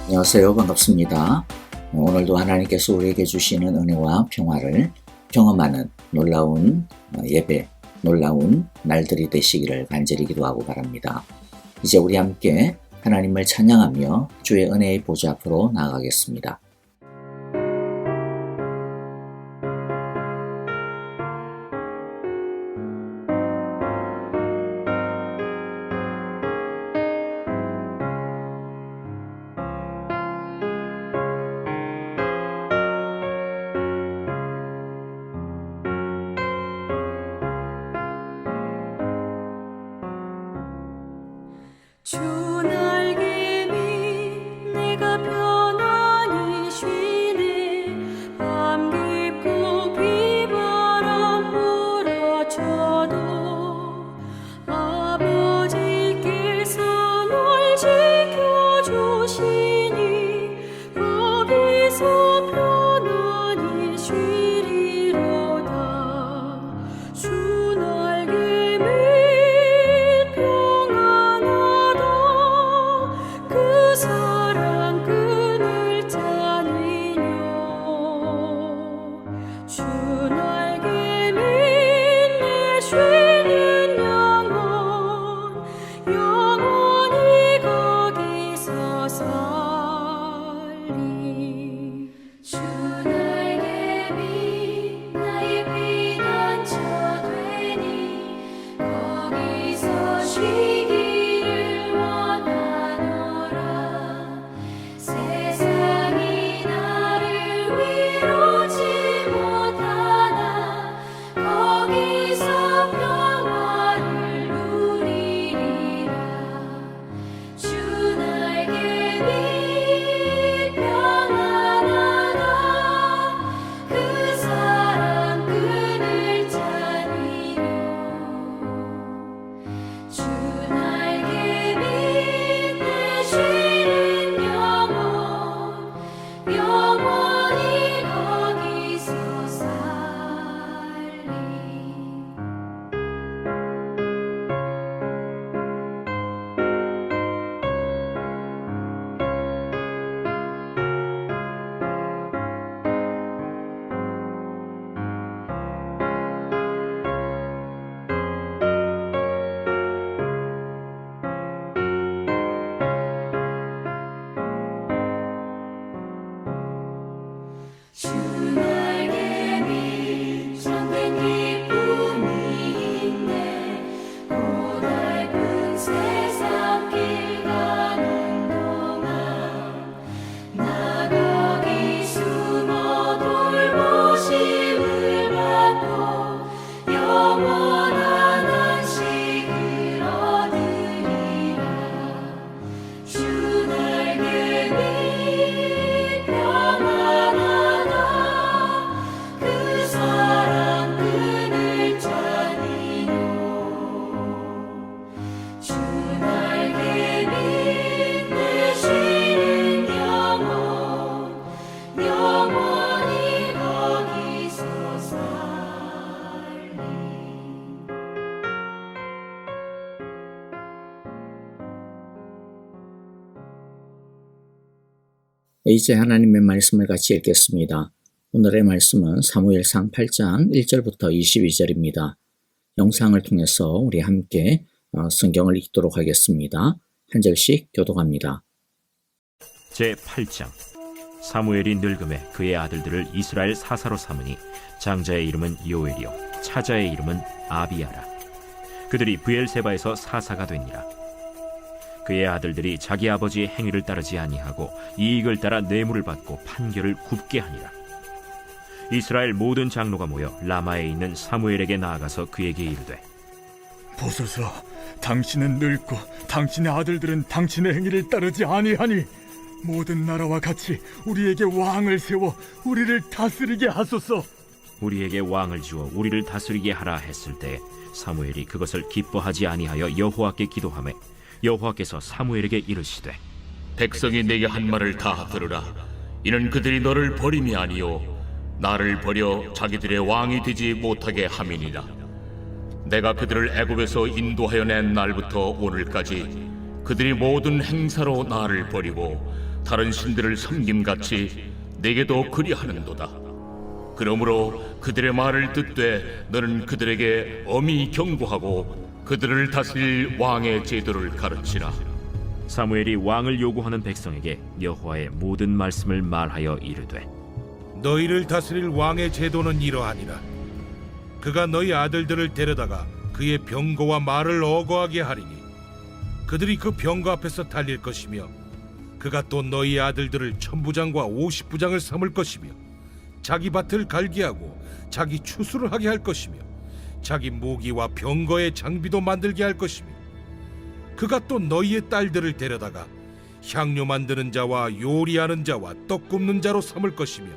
안녕하세요. 반갑습니다. 오늘도 하나님께서 우리에게 주시는 은혜와 평화를 경험하는 놀라운 예배, 놀라운 날들이 되시기를 간절히 기도하고 바랍니다. 이제 우리 함께 하나님을 찬양하며 주의 은혜의 보좌 앞으로 나아가겠습니다. 주 날개 밑 내가 편안히 쉬네. 밤 깊고 비바람 몰아쳐도 아버지께서 널 지켜주시니 거기서 편안히 쉬리로다. 주 날개 밑 그 사랑 끈을 짜니뇨. 주 날개 밑에 쉬는 영원히 거기서 살리. 주 날개 밑 나의 피난처 되니 거기서 쉬기를 원하노라. 세상이 나를 위로치 못하나 거기서 평화를 누리리라. 주 날개 밑 평안하다. 그 사랑 끈을 짜니요. 주 날개 밑에 쉬는 영원히 거기서 살리. 주 날개 밑 참된 기쁨이 있네. 고달픈 세상 길 가는 동안 나 거기 숨어 돌보심을 받고 영원한 안식을 얻으리라. 주 날개 밑 평안하다. 그 사랑 끈을 짜니요. 주 날개 밑에 쉬는 영원히 거기서 살리. 이제 하나님의 말씀을 같이 읽겠습니다. 오늘의 말씀은 사무엘상 8장 1절부터 22절입니다. 영상을 통해서 우리 함께 성경을 읽도록 하겠습니다. 한 절씩 교독합니다. 제8장 사무엘이 늙음에 그의 아들들을 이스라엘 사사로 삼으니 장자의 이름은 요엘이요 차자의 이름은 아비야라. 그들이 브엘세바에서 사사가 되니라. 그의 아들들이 자기 아버지의 행위를 따르지 아니하고 이익을 따라 뇌물을 받고 판결을 굽게 하니라. 이스라엘 모든 장로가 모여 라마에 있는 사무엘에게 나아가서 그에게 이르되, 보소서, 당신은 늙고 당신의 아들들은 당신의 행위를 따르지 아니하니 모든 나라와 같이 우리에게 왕을 세워 우리를 다스리게 하소서. 우리에게 왕을 주어 우리를 다스리게 하라 했을 때 사무엘이 그것을 기뻐하지 아니하여 여호와께 기도하매 여호와께서 사무엘에게 이르시되, 백성이 내게 한 말을 다 들으라. 이는 그들이 너를 버림이 아니요 나를 버려 자기들의 왕이 되지 못하게 함이니라. 내가 그들을 애굽에서 인도하여 낸 날부터 오늘까지 그들이 모든 행사로 나를 버리고 다른 신들을 섬김같이 내게도 그리하는도다. 그러므로 그들의 말을 듣되 너는 그들에게 엄히 경고하고 그들을 다스릴 왕의 제도를 가르치라. 사무엘이 왕을 요구하는 백성에게 여호와의 모든 말씀을 말하여 이르되 너희를 다스릴 왕의 제도는 이러하니라. 그가 너희 아들들을 데려다가 그의 병거와 말을 어거하게 하리니 그들이 그 병거 앞에서 달릴 것이며 그가 또 너희 아들들을 1000부장과 50부장을 삼을 것이며 자기 밭을 갈게 하고 자기 추수를 하게 할 것이며 자기 무기와 병거의 장비도 만들게 할 것이며 그가 또 너희의 딸들을 데려다가 향료 만드는 자와 요리하는 자와 떡 굽는 자로 삼을 것이며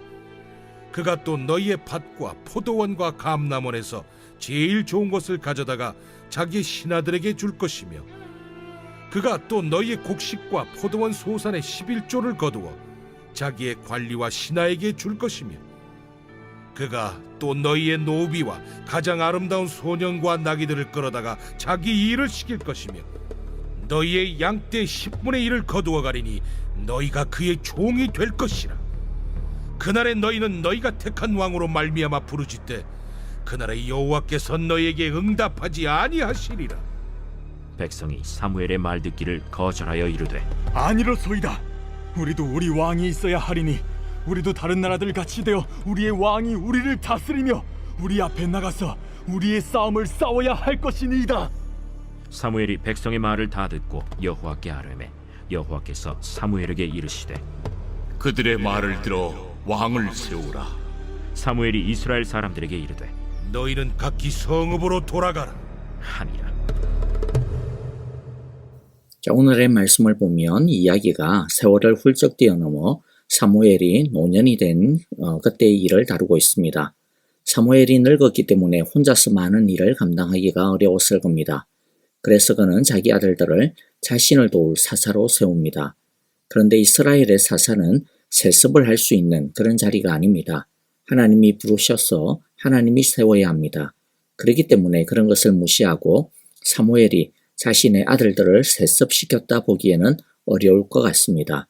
그가 또 너희의 밭과 포도원과 감람원에서 제일 좋은 것을 가져다가 자기의 신하들에게 줄 것이며 그가 또 너희의 곡식과 포도원 소산의 11조를 거두어 자기의 관리와 신하에게 줄 것이며 그가 또 너희의 노비와 가장 아름다운 소년과 나귀들을 끌어다가 자기 일을 시킬 것이며 너희의 양떼 10분의 1을 거두어 가리니 너희가 그의 종이 될 것이라. 그날에 너희는 너희가 택한 왕으로 말미암아 부르짖되 그날에 여호와께서 너희에게 응답하지 아니하시리라. 백성이 사무엘의 말 듣기를 거절하여 이르되 아니로소이다. 우리도 우리 왕이 있어야 하리니 우리도 다른 나라들 같이 되어 우리의 왕이 우리를 다스리며 우리 앞에 나가서 우리의 싸움을 싸워야 할 것이니이다. 사무엘이 백성의 말을 다 듣고 여호와께 아뢰매 여호와께서 사무엘에게 이르시되 그들의 말을 들어 왕을 세우라. 사무엘이 이스라엘 사람들에게 이르되 너희는 각기 성읍으로 돌아가라. 하니라. 자, 오늘의 말씀을 보면 이야기가 세월을 훌쩍 뛰어넘어 사무엘이 노년이 된 그때의 일을 다루고 있습니다. 사무엘이 늙었기 때문에 혼자서 많은 일을 감당하기가 어려웠을 겁니다. 그래서 그는 자기 아들들을 자신을 도울 사사로 세웁니다. 그런데 이스라엘의 사사는 세습을 할 수 있는 그런 자리가 아닙니다. 하나님이 부르셔서 하나님이 세워야 합니다. 그렇기 때문에 그런 것을 무시하고 사무엘이 자신의 아들들을 세습시켰다 보기에는 어려울 것 같습니다.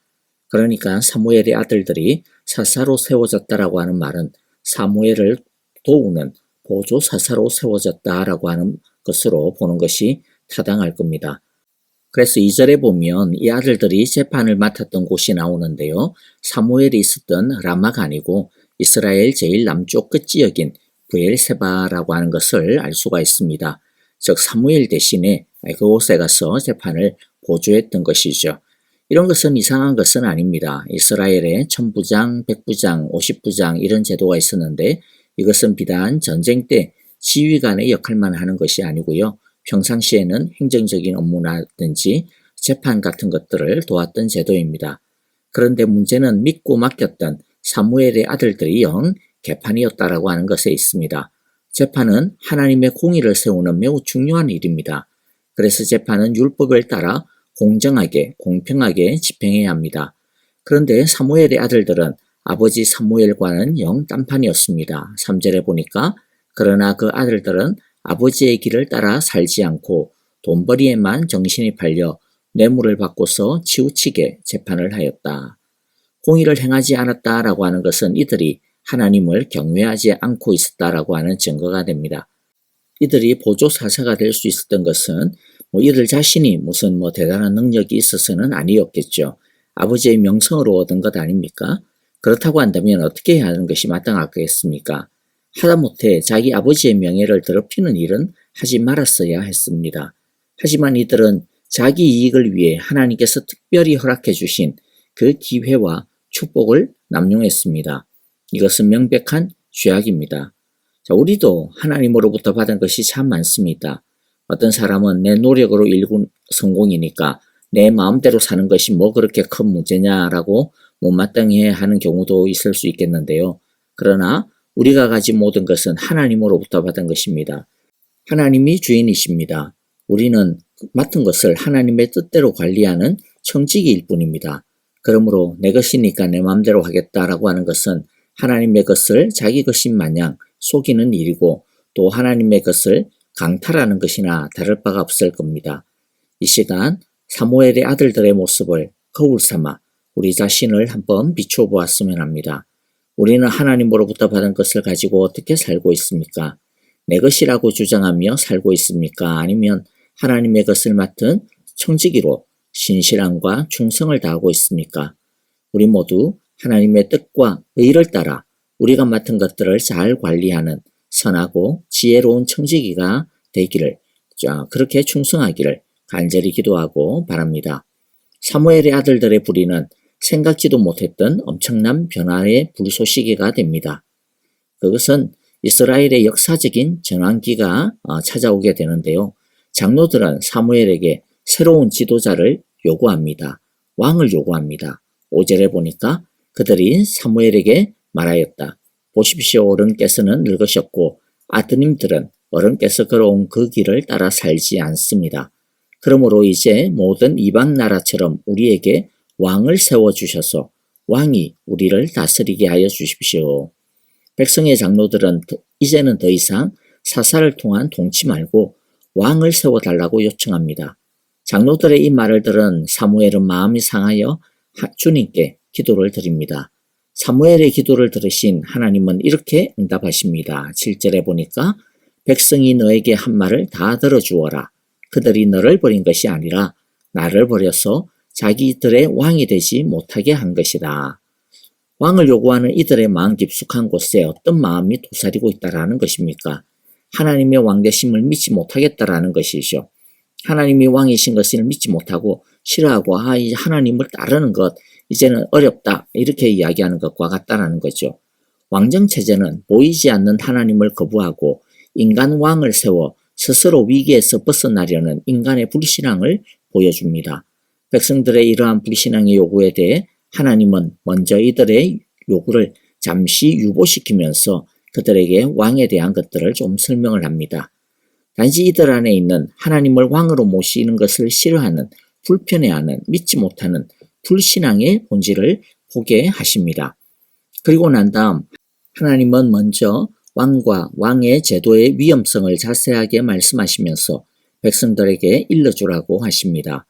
그러니까 사무엘의 아들들이 사사로 세워졌다라고 하는 말은 사무엘을 도우는 보조 사사로 세워졌다라고 하는 것으로 보는 것이 타당할 겁니다. 그래서 2절에 보면 이 아들들이 재판을 맡았던 곳이 나오는데요. 사무엘이 있었던 라마가 아니고 이스라엘 제일 남쪽 끝지역인 브엘세바라고 하는 것을 알 수가 있습니다. 즉 사무엘 대신에 그곳에 가서 재판을 보조했던 것이죠. 이런 것은 이상한 것은 아닙니다. 이스라엘에 1000부장, 100부장, 50부장 이런 제도가 있었는데 이것은 비단 전쟁 때 지휘관의 역할만 하는 것이 아니고요. 평상시에는 행정적인 업무라든지 재판 같은 것들을 도왔던 제도입니다. 그런데 문제는 믿고 맡겼던 사무엘의 아들들이 영 개판이었다라고 하는 것에 있습니다. 재판은 하나님의 공의를 세우는 매우 중요한 일입니다. 그래서 재판은 율법을 따라 공정하게, 공평하게 집행해야 합니다. 그런데 사무엘의 아들들은 아버지 사무엘과는 영 딴판이었습니다. 3절에 보니까 그러나 그 아들들은 아버지의 길을 따라 살지 않고 돈벌이에만 정신이 팔려 뇌물을 받고서 치우치게 재판을 하였다. 공의를 행하지 않았다라고 하는 것은 이들이 하나님을 경외하지 않고 있었다라고 하는 증거가 됩니다. 이들이 보조 사사가 될 수 있었던 것은 이들 자신이 무슨 대단한 능력이 있어서는 아니었겠죠. 아버지의 명성으로 얻은 것 아닙니까? 그렇다고 한다면 어떻게 해야 하는 것이 마땅하겠습니까? 하다못해 자기 아버지의 명예를 더럽히는 일은 하지 말았어야 했습니다. 하지만 이들은 자기 이익을 위해 하나님께서 특별히 허락해 주신 그 기회와 축복을 남용했습니다. 이것은 명백한 죄악입니다. 자, 우리도 하나님으로부터 받은 것이 참 많습니다. 어떤 사람은 내 노력으로 일군 성공이니까 내 마음대로 사는 것이 뭐 그렇게 큰 문제냐라고 못마땅해 하는 경우도 있을 수 있겠는데요. 그러나 우리가 가진 모든 것은 하나님으로부터 받은 것입니다. 하나님이 주인이십니다. 우리는 맡은 것을 하나님의 뜻대로 관리하는 청지기일 뿐입니다. 그러므로 내 것이니까 내 마음대로 하겠다라고 하는 것은 하나님의 것을 자기 것인 마냥 속이는 일이고 또 하나님의 것을 강탈하는 것이나 다를 바가 없을 겁니다. 이 시간 사무엘의 아들들의 모습을 거울 삼아 우리 자신을 한번 비추어 보았으면 합니다. 우리는 하나님으로부터 받은 것을 가지고 어떻게 살고 있습니까? 내 것이라고 주장하며 살고 있습니까? 아니면 하나님의 것을 맡은 청지기로 신실함과 충성을 다하고 있습니까? 우리 모두 하나님의 뜻과 의를 따라 우리가 맡은 것들을 잘 관리하는 선하고 지혜로운 청지기가 되기를, 그렇게 충성하기를 간절히 기도하고 바랍니다. 사무엘의 아들들의 불의는 생각지도 못했던 엄청난 변화의 불쏘시개가 됩니다. 그것은 이스라엘의 역사적인 전환기가 찾아오게 되는데요. 장로들은 사무엘에게 새로운 지도자를 요구합니다. 왕을 요구합니다. 5절에 보니까 그들이 사무엘에게 말하였다. 보십시오. 어른께서는 늙으셨고 아드님들은 어른께서 걸어온 그 길을 따라 살지 않습니다. 그러므로 이제 모든 이방 나라처럼 우리에게 왕을 세워주셔서 왕이 우리를 다스리게 하여 주십시오. 백성의 장로들은 이제는 더 이상 사사를 통한 통치 말고 왕을 세워달라고 요청합니다. 장로들의 이 말을 들은 사무엘은 마음이 상하여 주님께 기도를 드립니다. 사무엘의 기도를 들으신 하나님은 이렇게 응답하십니다. 7절에 보니까 백성이 너에게 한 말을 다 들어주어라. 그들이 너를 버린 것이 아니라 나를 버려서 자기들의 왕이 되지 못하게 한 것이다. 왕을 요구하는 이들의 마음 깊숙한 곳에 어떤 마음이 도사리고 있다라는 것입니까? 하나님의 왕되심을 믿지 못하겠다라는 것이죠. 하나님이 왕이신 것을 믿지 못하고 싫어하고 이 하나님을 따르는 것 이제는 어렵다 이렇게 이야기하는 것과 같다라는 거죠. 왕정체제는 보이지 않는 하나님을 거부하고 인간 왕을 세워 스스로 위기에서 벗어나려는 인간의 불신앙을 보여줍니다. 백성들의 이러한 불신앙의 요구에 대해 하나님은 먼저 이들의 요구를 잠시 유보시키면서 그들에게 왕에 대한 것들을 좀 설명을 합니다. 단지 이들 안에 있는 하나님을 왕으로 모시는 것을 싫어하는, 불편해하는, 믿지 못하는 불신앙의 본질을 보게 하십니다. 그리고 난 다음 하나님은 먼저 왕과 왕의 제도의 위험성을 자세하게 말씀하시면서 백성들에게 일러주라고 하십니다.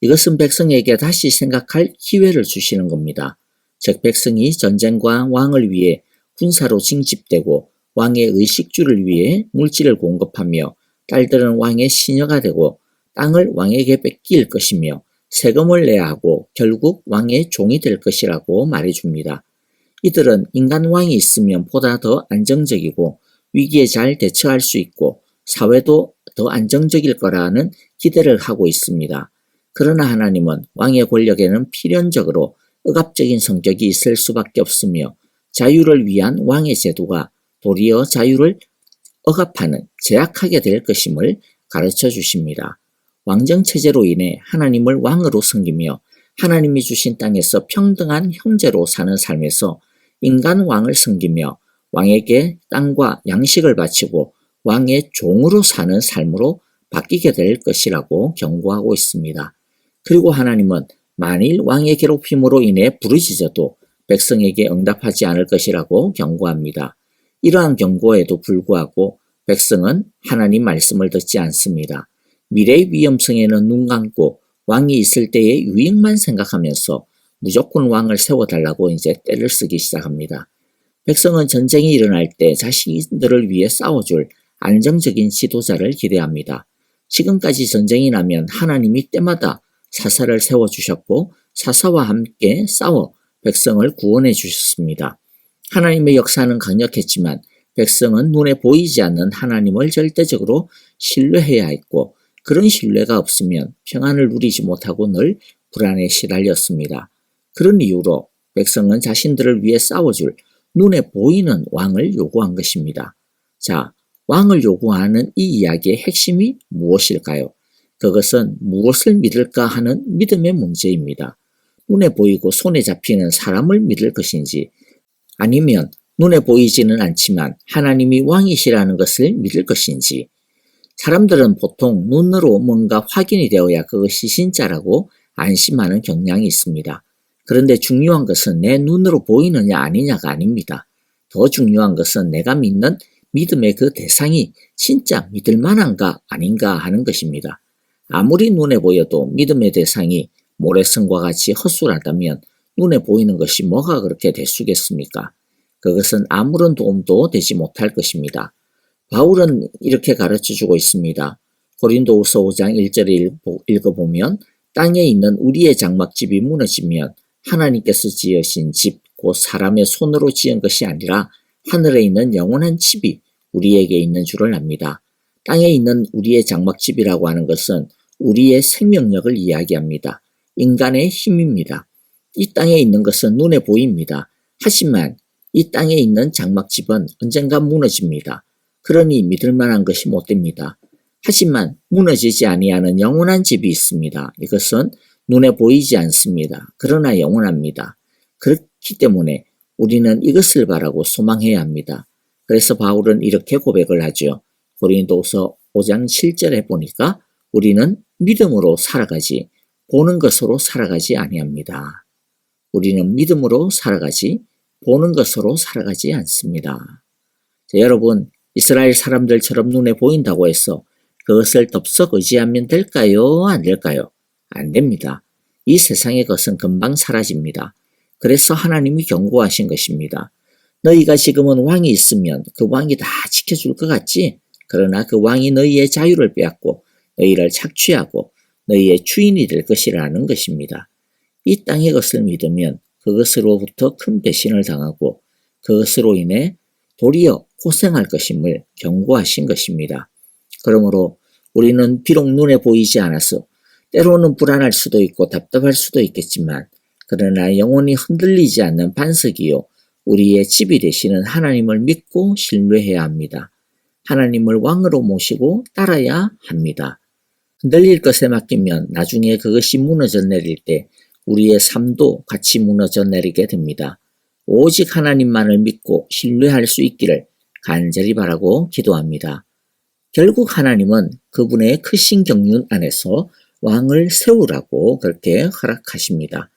이것은 백성에게 다시 생각할 기회를 주시는 겁니다. 즉 백성이 전쟁과 왕을 위해 군사로 징집되고 왕의 의식주를 위해 물질을 공급하며 딸들은 왕의 시녀가 되고 땅을 왕에게 뺏길 것이며 세금을 내야 하고 결국 왕의 종이 될 것이라고 말해줍니다. 이들은 인간 왕이 있으면 보다 더 안정적이고 위기에 잘 대처할 수 있고 사회도 더 안정적일 거라는 기대를 하고 있습니다. 그러나 하나님은 왕의 권력에는 필연적으로 억압적인 성격이 있을 수밖에 없으며 자유를 위한 왕의 제도가 도리어 자유를 억압하는 제약하게 될 것임을 가르쳐 주십니다. 왕정체제로 인해 하나님을 왕으로 섬기며 하나님이 주신 땅에서 평등한 형제로 사는 삶에서 인간 왕을 섬기며 왕에게 땅과 양식을 바치고 왕의 종으로 사는 삶으로 바뀌게 될 것이라고 경고하고 있습니다. 그리고 하나님은 만일 왕의 괴롭힘으로 인해 부르짖어도 백성에게 응답하지 않을 것이라고 경고합니다. 이러한 경고에도 불구하고 백성은 하나님 말씀을 듣지 않습니다. 미래의 위험성에는 눈 감고 왕이 있을 때의 유익만 생각하면서 무조건 왕을 세워달라고 이제 떼를 쓰기 시작합니다. 백성은 전쟁이 일어날 때 자신들을 위해 싸워줄 안정적인 지도자를 기대합니다. 지금까지 전쟁이 나면 하나님이 때마다 사사를 세워주셨고 사사와 함께 싸워 백성을 구원해 주셨습니다. 하나님의 역사는 강력했지만 백성은 눈에 보이지 않는 하나님을 절대적으로 신뢰해야 했고 그런 신뢰가 없으면 평안을 누리지 못하고 늘 불안에 시달렸습니다. 그런 이유로 백성은 자신들을 위해 싸워줄 눈에 보이는 왕을 요구한 것입니다. 자, 왕을 요구하는 이 이야기의 핵심이 무엇일까요? 그것은 무엇을 믿을까 하는 믿음의 문제입니다. 눈에 보이고 손에 잡히는 사람을 믿을 것인지 아니면 눈에 보이지는 않지만 하나님이 왕이시라는 것을 믿을 것인지 사람들은 보통 눈으로 뭔가 확인이 되어야 그것이 진짜라고 안심하는 경향이 있습니다. 그런데 중요한 것은 내 눈으로 보이느냐 아니냐가 아닙니다. 더 중요한 것은 내가 믿는 믿음의 그 대상이 진짜 믿을 만한가 아닌가 하는 것입니다. 아무리 눈에 보여도 믿음의 대상이 모래성과 같이 허술하다면 눈에 보이는 것이 뭐가 그렇게 대수겠습니까? 그것은 아무런 도움도 되지 못할 것입니다. 바울은 이렇게 가르쳐주고 있습니다. 고린도후서 5장 1절을 읽어보면 땅에 있는 우리의 장막집이 무너지면 하나님께서 지으신 집, 곧 사람의 손으로 지은 것이 아니라 하늘에 있는 영원한 집이 우리에게 있는 줄을 압니다. 땅에 있는 우리의 장막집이라고 하는 것은 우리의 생명력을 이야기합니다. 인간의 힘입니다. 이 땅에 있는 것은 눈에 보입니다. 하지만 이 땅에 있는 장막집은 언젠가 무너집니다. 그러니 믿을 만한 것이 못 됩니다. 하지만 무너지지 아니하는 영원한 집이 있습니다. 이것은 눈에 보이지 않습니다. 그러나 영원합니다. 그렇기 때문에 우리는 이것을 바라고 소망해야 합니다. 그래서 바울은 이렇게 고백을 하죠. 고린도서 5장 7절에 보니까 우리는 믿음으로 살아가지 보는 것으로 살아가지 아니합니다. 우리는 믿음으로 살아가지 보는 것으로 살아가지 않습니다. 자, 여러분, 이스라엘 사람들처럼 눈에 보인다고 해서 그것을 덥석 의지하면 될까요? 안 될까요? 안 됩니다. 이 세상의 것은 금방 사라집니다. 그래서 하나님이 경고하신 것입니다. 너희가 지금은 왕이 있으면 그 왕이 다 지켜줄 것 같지? 그러나 그 왕이 너희의 자유를 빼앗고 너희를 착취하고 너희의 주인이 될 것이라는 것입니다. 이 땅의 것을 믿으면 그것으로부터 큰 배신을 당하고 그것으로 인해 도리어 고생할 것임을 경고하신 것입니다. 그러므로 우리는 비록 눈에 보이지 않아서 때로는 불안할 수도 있고 답답할 수도 있겠지만 그러나 영원히 흔들리지 않는 반석이요 우리의 집이 되시는 하나님을 믿고 신뢰해야 합니다. 하나님을 왕으로 모시고 따라야 합니다. 흔들릴 것에 맡기면 나중에 그것이 무너져 내릴 때 우리의 삶도 같이 무너져 내리게 됩니다. 오직 하나님만을 믿고 신뢰할 수 있기를 간절히 바라고 기도합니다. 결국 하나님은 그분의 크신 경륜 안에서 왕을 세우라고 그렇게 허락하십니다.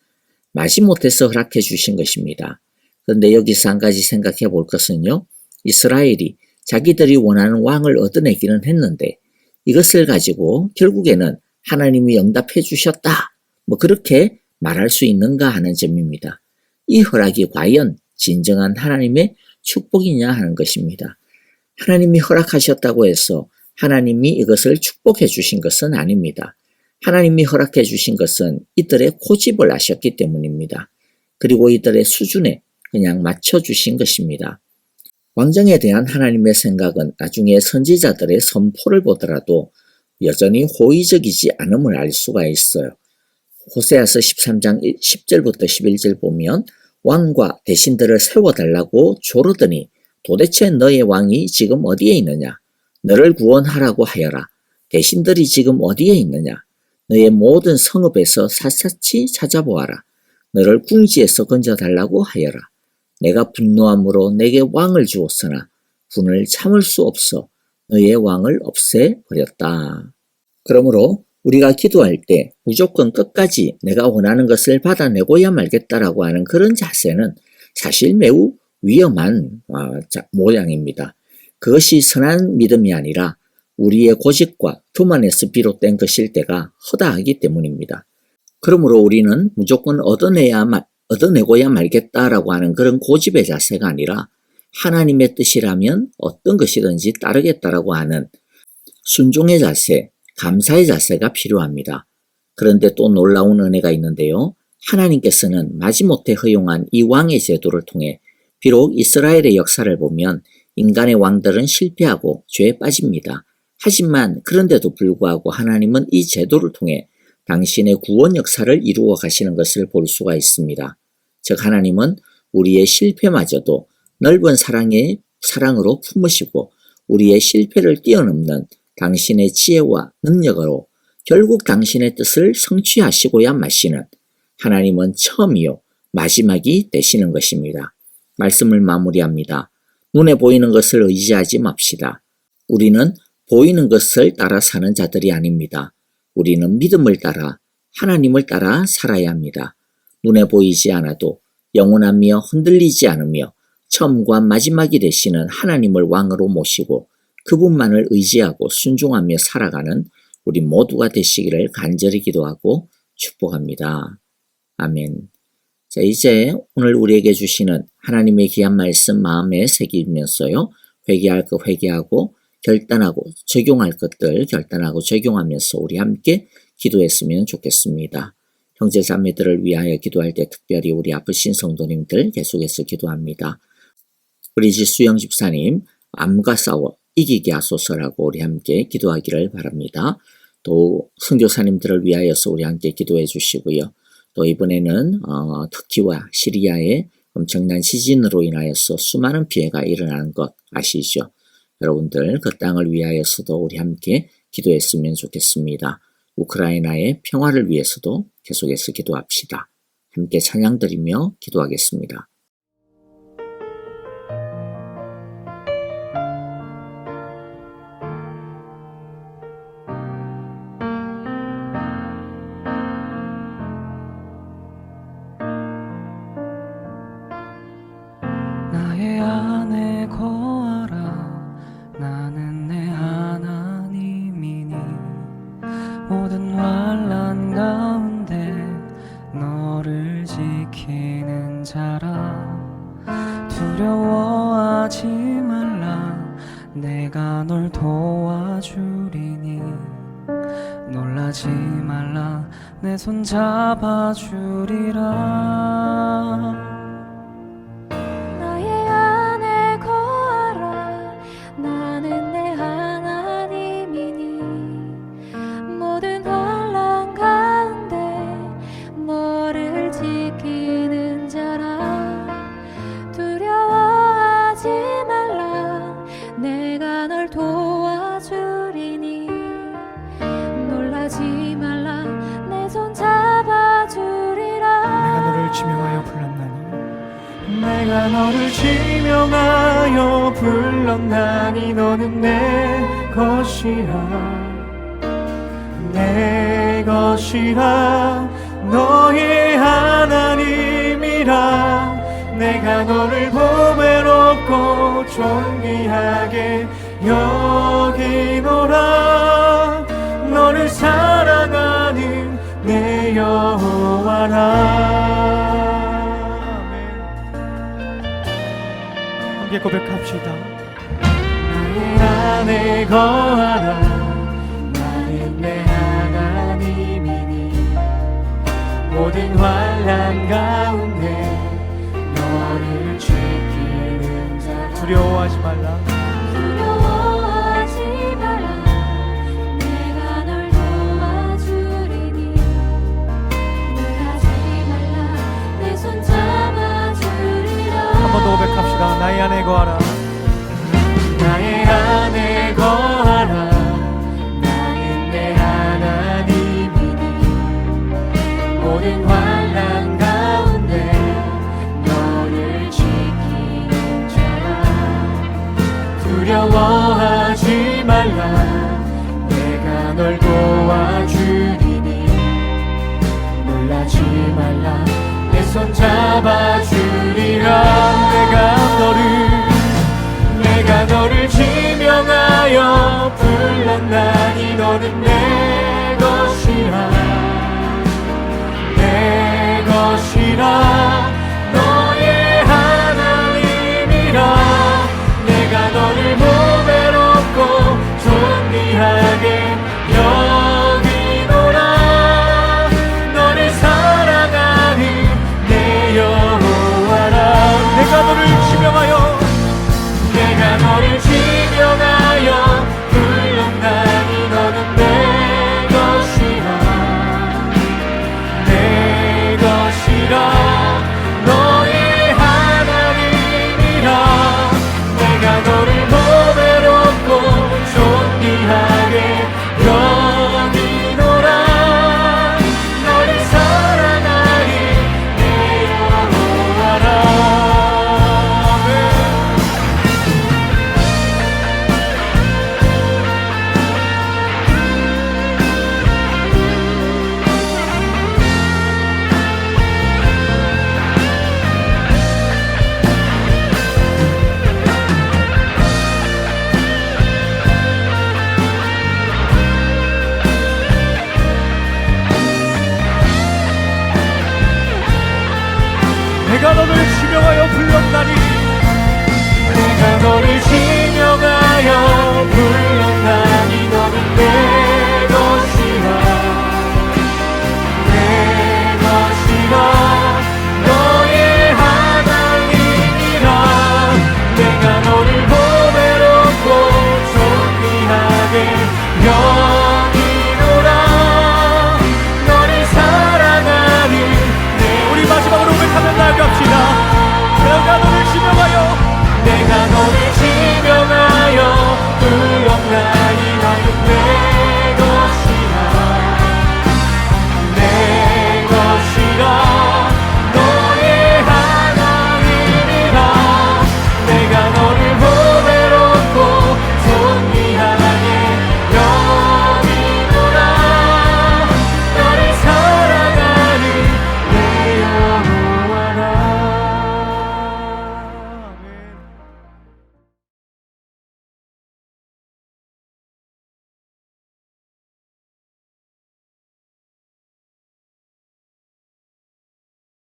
마지못해서 허락해 주신 것입니다. 그런데 여기서 한 가지 생각해 볼 것은요. 이스라엘이 자기들이 원하는 왕을 얻어내기는 했는데 이것을 가지고 결국에는 하나님이 응답해 주셨다. 그렇게 말할 수 있는가 하는 점입니다. 이 허락이 과연 진정한 하나님의 축복이냐 하는 것입니다. 하나님이 허락하셨다고 해서 하나님이 이것을 축복해 주신 것은 아닙니다. 하나님이 허락해 주신 것은 이들의 고집을 아셨기 때문입니다. 그리고 이들의 수준에 그냥 맞춰 주신 것입니다. 왕정에 대한 하나님의 생각은 나중에 선지자들의 선포를 보더라도 여전히 호의적이지 않음을 알 수가 있어요. 호세아서 13장 10절부터 11절 보면 왕과 대신들을 세워달라고 조르더니 도대체 너의 왕이 지금 어디에 있느냐? 너를 구원하라고 하여라. 대신들이 지금 어디에 있느냐? 너의 모든 성읍에서 샅샅이 찾아보아라. 너를 궁지에서 건져달라고 하여라. 내가 분노함으로 내게 왕을 주었으나 분을 참을 수 없어 너의 왕을 없애버렸다. 그러므로 우리가 기도할 때 무조건 끝까지 내가 원하는 것을 받아내고야 말겠다라고 하는 그런 자세는 사실 매우 위험한 모양입니다. 그것이 선한 믿음이 아니라 우리의 고집과 교만에서 비롯된 것일 때가 허다하기 때문입니다. 그러므로 우리는 무조건 얻어내고야 말겠다라고 하는 그런 고집의 자세가 아니라 하나님의 뜻이라면 어떤 것이든지 따르겠다라고 하는 순종의 자세, 감사의 자세가 필요합니다. 그런데 또 놀라운 은혜가 있는데요. 하나님께서는 마지못해 허용한 이 왕의 제도를 통해 비록 이스라엘의 역사를 보면 인간의 왕들은 실패하고 죄에 빠집니다. 하지만 그런데도 불구하고 하나님은 이 제도를 통해 당신의 구원 역사를 이루어 가시는 것을 볼 수가 있습니다. 즉 하나님은 우리의 실패마저도 넓은 사랑으로 품으시고 우리의 실패를 뛰어넘는 당신의 지혜와 능력으로 결국 당신의 뜻을 성취하시고야 마시는 하나님은 처음이요 마지막이 되시는 것입니다. 말씀을 마무리합니다. 눈에 보이는 것을 의지하지 맙시다. 우리는 보이는 것을 따라 사는 자들이 아닙니다. 우리는 믿음을 따라 하나님을 따라 살아야 합니다. 눈에 보이지 않아도 영원하며 흔들리지 않으며 처음과 마지막이 되시는 하나님을 왕으로 모시고 그분만을 의지하고 순종하며 살아가는 우리 모두가 되시기를 간절히 기도하고 축복합니다. 아멘. 자, 이제 오늘 우리에게 주시는 하나님의 귀한 말씀 마음에 새기면서요. 회개할 것 회개하고 결단하고 적용할 것들 결단하고 적용하면서 우리 함께 기도했으면 좋겠습니다. 형제 자매들을 위하여 기도할 때 특별히 우리 아프신 성도님들 계속해서 기도합니다. 우리 지수영 집사님 암과 싸워 이기게 하소서라고 우리 함께 기도하기를 바랍니다. 또 선교사님들을 위하여서 우리 함께 기도해 주시고요. 또 이번에는 터키와 시리아의 엄청난 지진으로 인하여서 수많은 피해가 일어나는 것 아시죠? 여러분들 그 땅을 위하여서도 우리 함께 기도했으면 좋겠습니다. 우크라이나의 평화를 위해서도 계속해서 기도합시다. 함께 찬양 드리며 기도하겠습니다. 나의 안에 거하라 나는 내 하나님이니 모든 환난 가운데 너를 지키는 자라 두려워하지 말라 내가 널 도와주리니 놀라지 말라 내 손 잡아주리라 나의 안에 거하라 나는 내 하나님이니 모든 환난 가운데 너를 지키는 자라 두려워하지 말라 내가 널 도와주리니 놀라지 말라 내 손 잡아주리라 내가 너를 지명하여 불렀나니 너는 내 것이라 너의 하나님이라 내가 너를 보배롭고 존귀하게 여기노라 너를 사랑하는 내 여호와라 함께 고백합시다. 나의 안에 거하라 나는 내 하나님이니 모든 환난 가운데 너를 지키는 자 두려워하지 말라 두려워하지 말라 내가 널 도와주리니 놀라지 말라 내 손 잡아주리라 한 번 더 고백합시다. 나의 안에 거하라 나의 안에 거하라 나는 내 하나님이니 모든 환난 가운데 너를 지키는 자라 두려워하지 말라 내가 널 도와주리니 놀라지 말라 내 손 잡아주리라 내가 너를 지명하여 불렀나니 너는 내 것이라 너의 하나님이라 내가 너를 보배롭고 존귀하게 여기노라 너를 사랑하는 내 여호와라 내가 너를 지명하여 불렀나니 너는 내 것이라 하나님 내가 너를 지명하여